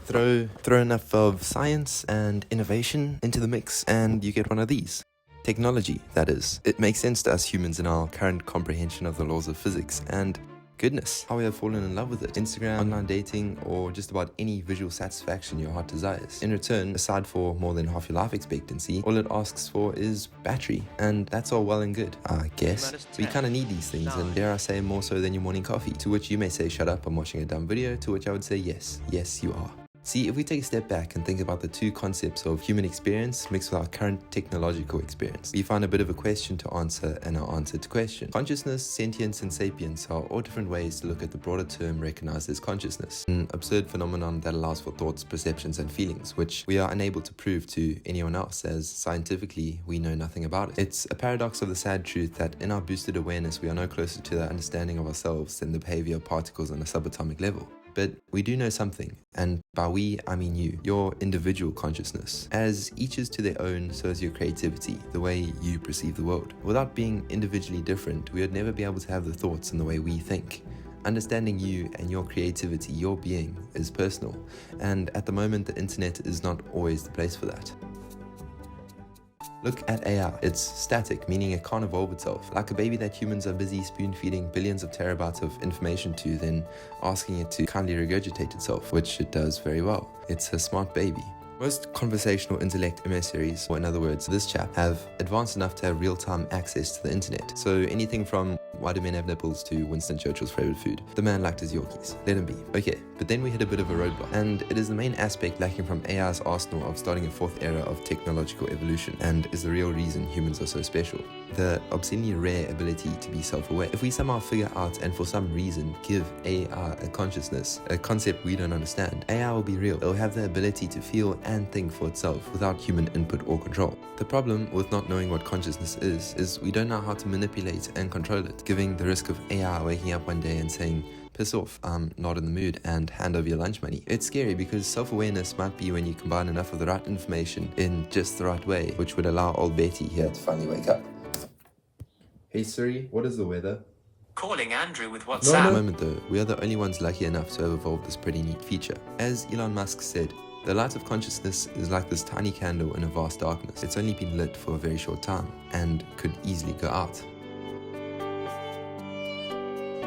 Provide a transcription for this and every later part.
Throw enough of science and innovation into the mix and you get one of these. Technology, that is. It makes sense to us humans in our current comprehension of the laws of physics, and goodness, how we have fallen in love with it. Instagram, online dating, or just about any visual satisfaction your heart desires. In return, aside for more than half your life expectancy, all it asks for is battery, and that's all well and good, I guess. We kinda need these things, and dare I say more so than your morning coffee, to which you may say shut up, I'm watching a dumb video, to which I would say yes, you are. See, if we take a step back and think about the two concepts of human experience mixed with our current technological experience, we find a bit of a question to answer and our answer to question. Consciousness, sentience, and sapience are all different ways to look at the broader term recognized as consciousness, an absurd phenomenon that allows for thoughts, perceptions, and feelings, which we are unable to prove to anyone else, as scientifically we know nothing about it. It's a paradox of the sad truth that in our boosted awareness we are no closer to the understanding of ourselves than the behavior of particles on a subatomic level. But we do know something, and by we, I mean you, your individual consciousness. As each is to their own, so is your creativity, the way you perceive the world. Without being individually different, we would never be able to have the thoughts and the way we think. Understanding you and your creativity, your being, is personal, and at the moment the internet is not always the place for that. Look at AI. It's static, meaning it can't evolve itself. Like a baby that humans are busy spoon-feeding billions of terabytes of information to, then asking it to kindly regurgitate itself, which it does very well. It's a smart baby. Most conversational intellect emissaries, or in other words, this chap, have advanced enough to have real-time access to the internet. So anything from why do men have nipples to Winston Churchill's favorite food. The man liked his Yorkies. Let him be. Okay, but then we hit a bit of a roadblock, and it is the main aspect lacking from AI's arsenal of starting a fourth era of technological evolution, and is the real reason humans are so special. The obscenely rare ability to be self-aware. If we somehow figure out and for some reason give AI a consciousness, a concept we don't understand, AI will be real. It will have the ability to feel and think for itself without human input or control. The problem with not knowing what consciousness is we don't know how to manipulate and control it, giving the risk of AI waking up one day and saying, piss off, I'm not in the mood, and hand over your lunch money. It's scary because self-awareness might be when you combine enough of the right information in just the right way, which would allow old Betty here to finally wake up. Hey Siri, what is the weather? Calling Andrew with WhatsApp. Not at the moment though, we are the only ones lucky enough to have evolved this pretty neat feature. As Elon Musk said, the light of consciousness is like this tiny candle in a vast darkness. It's only been lit for a very short time and could easily go out.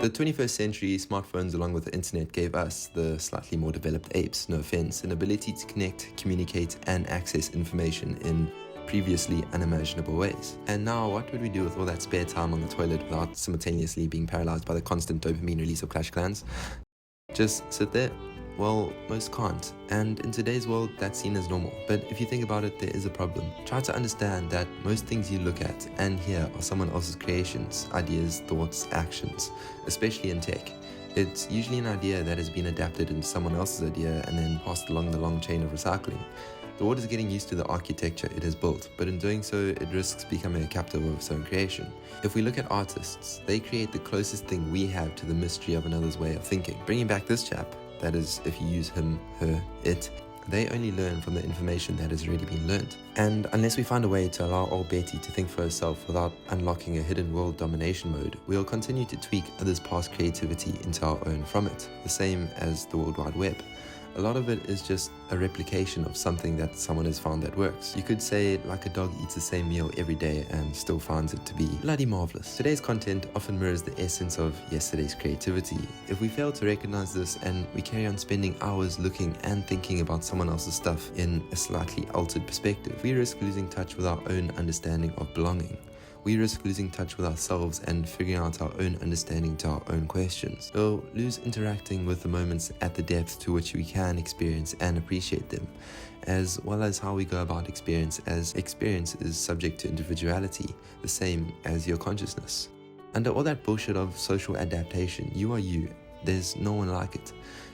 The 21st century smartphones along with the internet gave us, the slightly more developed apes, no offense, an ability to connect, communicate, and access information in previously unimaginable ways. And now what would we do with all that spare time on the toilet without simultaneously being paralyzed by the constant dopamine release of Clash of Clans? Just sit there? Well, most can't, and in today's world that's seen as normal. But if you think about it, there is a problem. Try to understand that most things you look at and hear are someone else's creations, ideas, thoughts, actions, especially in tech. It's usually an idea that has been adapted into someone else's idea and then passed along the long chain of recycling. The world is getting used to the architecture it has built, but in doing so, it risks becoming a captive of its own creation. If we look at artists, they create the closest thing we have to the mystery of another's way of thinking. Bringing back this chap, that is, if you use him, her, it, they only learn from the information that has already been learned. And unless we find a way to allow old Betty to think for herself without unlocking a hidden world domination mode, we'll continue to tweak others' past creativity into our own from it, the same as the World Wide Web. A lot of it is just a replication of something that someone has found that works. You could say like a dog eats the same meal every day and still finds it to be bloody marvelous. Today's content often mirrors the essence of yesterday's creativity. If we fail to recognize this and we carry on spending hours looking and thinking about someone else's stuff in a slightly altered perspective, we risk losing touch with our own understanding of belonging. We risk losing touch with ourselves and figuring out our own understanding to our own questions. We'll lose interacting with the moments at the depth to which we can experience and appreciate them, as well as how we go about experience, as experience is subject to individuality, the same as your consciousness. Under all that bullshit of social adaptation, you are you. There's no one like it.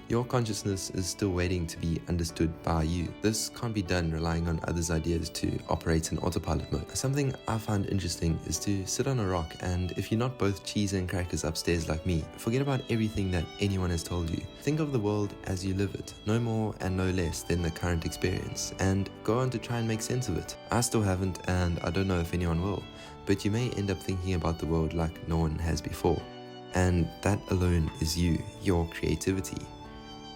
Your consciousness is still waiting to be understood by you. This can't be done relying on others' ideas to operate in autopilot mode. Something I find interesting is to sit on a rock and, if you're not both cheese and crackers upstairs like me, forget about everything that anyone has told you. Think of the world as you live it, no more and no less than the current experience, and go on to try and make sense of it. I still haven't, and I don't know if anyone will, but you may end up thinking about the world like no one has before. And that alone is you, your creativity.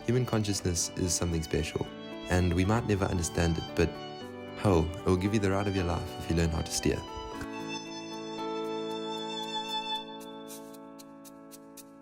Human consciousness is something special, and we might never understand it, but hell, it will give you the ride of your life if you learn how to steer.